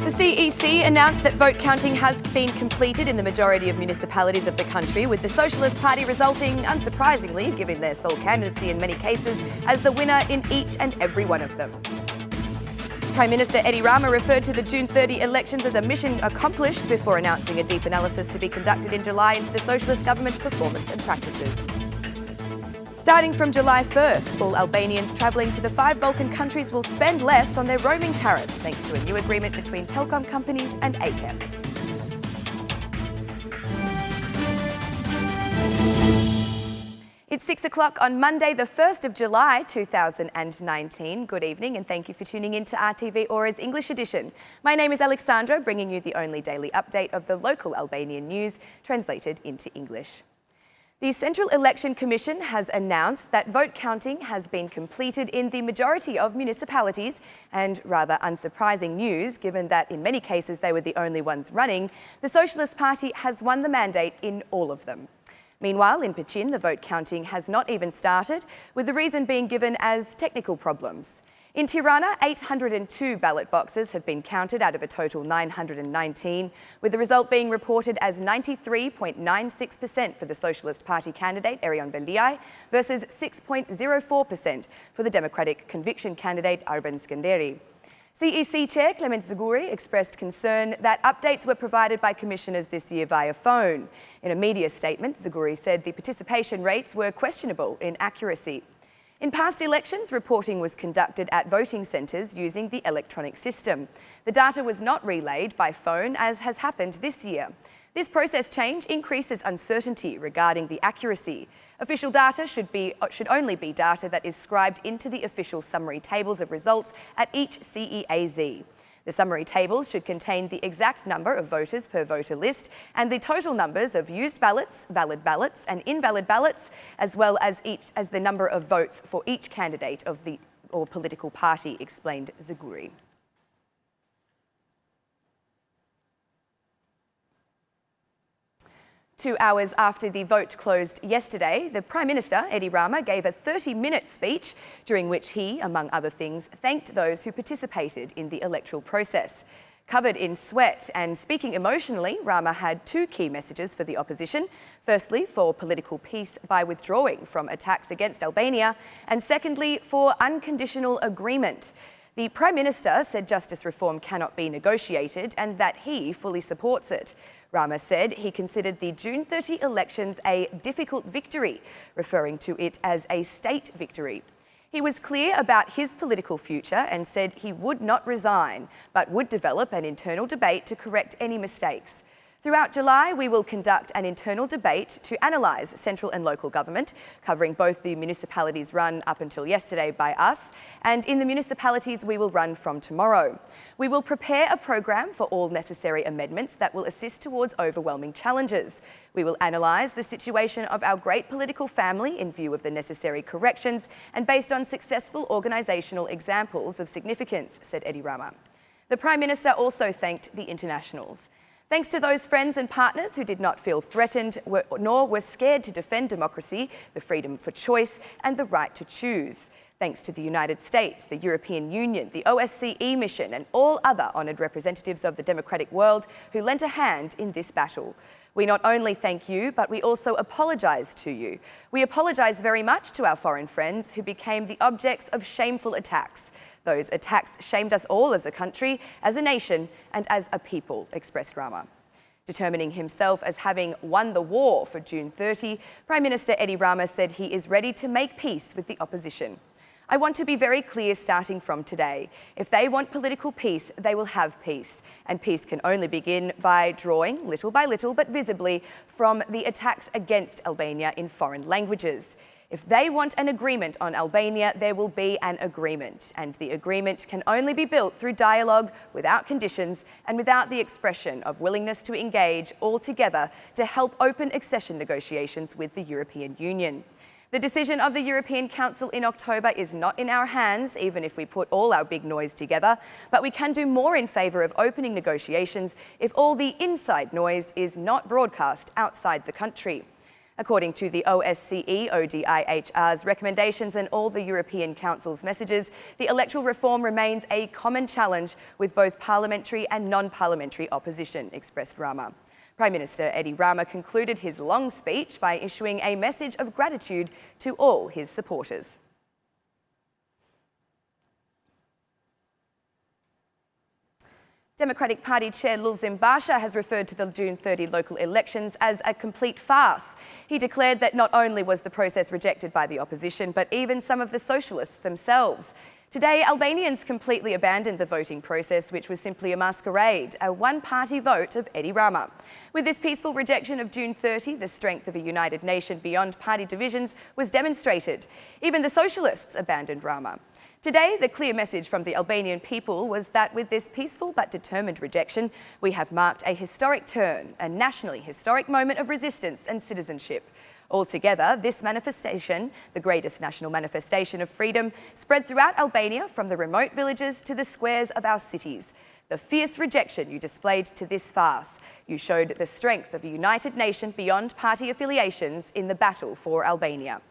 The CEC announced that vote counting has been completed in the majority of municipalities of the country, with the Socialist Party resulting, unsurprisingly, given their sole candidacy in many cases, as the winner in each and every one of them. Prime Minister Edi Rama referred to the June 30 elections as a mission accomplished before announcing a deep analysis to be conducted in July into the Socialist government's performance and practices. Starting from July 1st, all Albanians travelling to the 5 Balkan countries will spend less on their roaming tariffs thanks to a new agreement between telecom companies and ACEP. It's 6 o'clock on Monday, the 1st of July 2019. Good evening and thank you for tuning in to RTV Ora's English edition. My name is Alexandra, bringing you the only daily update of the local Albanian news translated into English. The Central Election Commission has announced that vote counting has been completed in the majority of municipalities, and rather unsurprising news given that in many cases they were the only ones running, the Socialist Party has won the mandate in all of them. Meanwhile, in Pichin, the vote counting has not even started, with the reason being given as technical problems. In Tirana, 802 ballot boxes have been counted out of a total 919, with the result being reported as 93.96% for the Socialist Party candidate Erion Veliaj versus 6.04% for the Democratic Conviction candidate Arben Skanderi. CEC Chair Clement Zaguri expressed concern that updates were provided by commissioners this year via phone. In a media statement, Zaguri said the participation rates were questionable in accuracy. In past elections, reporting was conducted at voting centres using the electronic system. The data was not relayed by phone, as has happened this year. This process change increases uncertainty regarding the accuracy. Official data should only be data that is scribed into the official summary tables of results at each CEAZ. The summary tables should contain the exact number of voters per voter list and the total numbers of used ballots, valid ballots and invalid ballots, as well as the number of votes for each candidate of the or political party, explained Zaguri. 2 hours after the vote closed yesterday, the Prime Minister, Edi Rama, gave a 30-minute speech during which he, among other things, thanked those who participated in the electoral process. Covered in sweat and speaking emotionally, Rama had 2 key messages for the opposition. Firstly, for political peace by withdrawing from attacks against Albania, and secondly, for unconditional agreement. The Prime Minister said justice reform cannot be negotiated and that he fully supports it. Rama said he considered the June 30 elections a difficult victory, referring to it as a state victory. He was clear about his political future and said he would not resign, but would develop an internal debate to correct any mistakes. Throughout July, we will conduct an internal debate to analyse central and local government, covering both the municipalities run up until yesterday by us, and in the municipalities we will run from tomorrow. We will prepare a program for all necessary amendments that will assist towards overwhelming challenges. We will analyse the situation of our great political family in view of the necessary corrections and based on successful organisational examples of significance, said Edi Rama. The Prime Minister also thanked the internationals. Thanks to those friends and partners who did not feel threatened nor were scared to defend democracy, the freedom for choice and the right to choose. Thanks to the United States, the European Union, the OSCE mission and all other honoured representatives of the democratic world who lent a hand in this battle. We not only thank you, but we also apologise to you. We apologise very much to our foreign friends who became the objects of shameful attacks. Those attacks shamed us all as a country, as a nation and as a people, expressed Rama. Determining himself as having won the war for June 30, Prime Minister Edi Rama said he is ready to make peace with the opposition. I want to be very clear starting from today. If they want political peace, they will have peace. And peace can only begin by drawing, little by little, but visibly, from the attacks against Albania in foreign languages. If they want an agreement on Albania, there will be an agreement. And the agreement can only be built through dialogue, without conditions, and without the expression of willingness to engage all together to help open accession negotiations with the European Union. The decision of the European Council in October is not in our hands, even if we put all our big noise together, but we can do more in favour of opening negotiations if all the inside noise is not broadcast outside the country. According to the OSCE ODIHR's recommendations and all the European Council's messages, the electoral reform remains a common challenge with both parliamentary and non-parliamentary opposition, expressed Rama. Prime Minister Edi Rama concluded his long speech by issuing a message of gratitude to all his supporters. Democratic Party Chair Lulzim Basha has referred to the June 30 local elections as a complete farce. He declared that not only was the process rejected by the opposition, but even some of the socialists themselves. Today, Albanians completely abandoned the voting process, which was simply a masquerade, a one-party vote of Edi Rama. With this peaceful rejection of June 30, the strength of a united nation beyond party divisions was demonstrated. Even the socialists abandoned Rama. Today, the clear message from the Albanian people was that with this peaceful but determined rejection, we have marked a historic turn, a nationally historic moment of resistance and citizenship. Altogether, this manifestation, the greatest national manifestation of freedom, spread throughout Albania from the remote villages to the squares of our cities. The fierce rejection you displayed to this farce. You showed the strength of a united nation beyond party affiliations in the battle for Albania.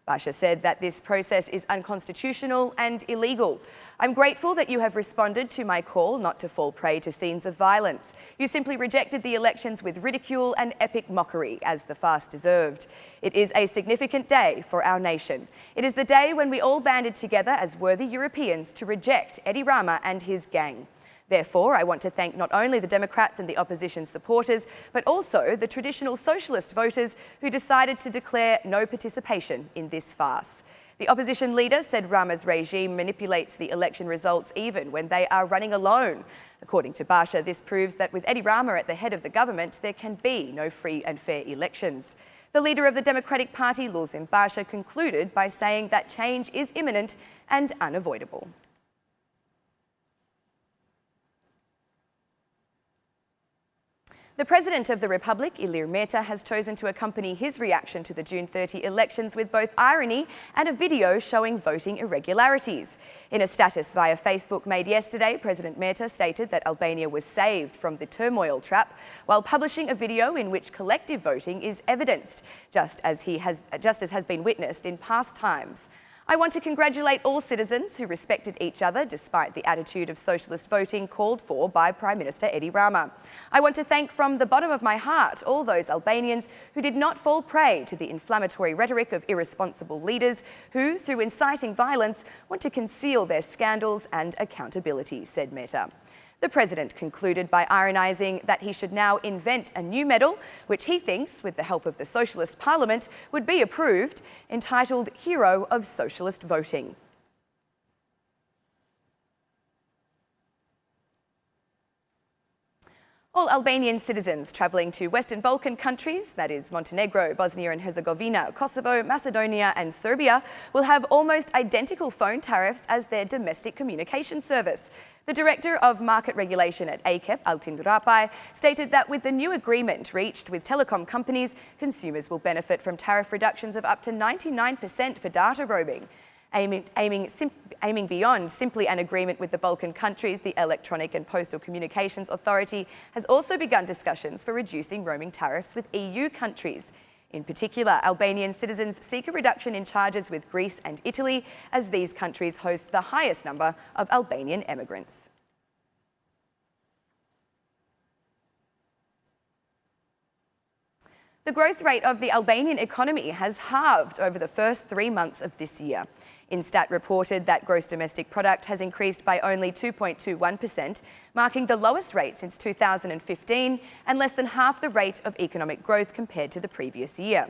Basha said that this process is unconstitutional and illegal. I'm grateful that you have responded to my call not to fall prey to scenes of violence. You simply rejected the elections with ridicule and epic mockery, as the farce deserved. It is a significant day for our nation. It is the day when we all banded together as worthy Europeans to reject Edi Rama and his gang. Therefore, I want to thank not only the Democrats and the opposition supporters, but also the traditional socialist voters who decided to declare no participation in this farce. The opposition leader said Rama's regime manipulates the election results even when they are running alone. According to Basha, this proves that with Edi Rama at the head of the government, there can be no free and fair elections. The leader of the Democratic Party, Lulzim Basha, concluded by saying that change is imminent and unavoidable. The President of the Republic, Ilir Meta, has chosen to accompany his reaction to the June 30 elections with both irony and a video showing voting irregularities. In a status via Facebook made yesterday, President Meta stated that Albania was saved from the turmoil trap while publishing a video in which collective voting is evidenced, just as has been witnessed in past times. I want to congratulate all citizens who respected each other despite the attitude of socialist voting called for by Prime Minister Edi Rama. I want to thank from the bottom of my heart all those Albanians who did not fall prey to the inflammatory rhetoric of irresponsible leaders who, through inciting violence, want to conceal their scandals and accountability, said Meta. The President concluded by ironising that he should now invent a new medal, which he thinks, with the help of the Socialist Parliament, would be approved, entitled Hero of Socialist Voting. All Albanian citizens travelling to Western Balkan countries, that is Montenegro, Bosnia and Herzegovina, Kosovo, Macedonia and Serbia, will have almost identical phone tariffs as their domestic communication service. The Director of Market Regulation at AKEP, Altin Rapai, stated that with the new agreement reached with telecom companies, consumers will benefit from tariff reductions of up to 99% for data roaming. Aiming beyond simply an agreement with the Balkan countries, the Electronic and Postal Communications Authority has also begun discussions for reducing roaming tariffs with EU countries. In particular, Albanian citizens seek a reduction in charges with Greece and Italy, as these countries host the highest number of Albanian emigrants. The growth rate of the Albanian economy has halved over the first 3 months of this year. Instat reported that gross domestic product has increased by only 2.21%, marking the lowest rate since 2015 and less than half the rate of economic growth compared to the previous year.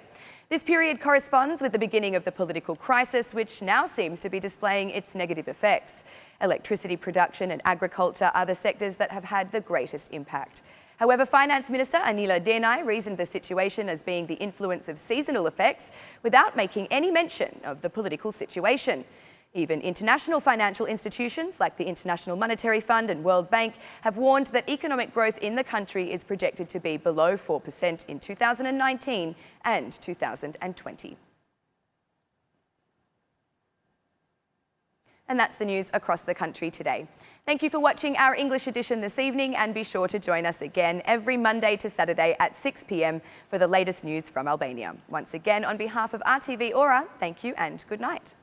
This period corresponds with the beginning of the political crisis, which now seems to be displaying its negative effects. Electricity production and agriculture are the sectors that have had the greatest impact. However, Finance Minister Anila Denai reasoned the situation as being the influence of seasonal effects without making any mention of the political situation. Even international financial institutions like the International Monetary Fund and World Bank have warned that economic growth in the country is projected to be below 4% in 2019 and 2020. And that's the news across the country today. Thank you for watching our English edition this evening, and be sure to join us again every Monday to Saturday at 6 p.m. for the latest news from Albania. Once again, on behalf of RTV Ora, thank you and good night.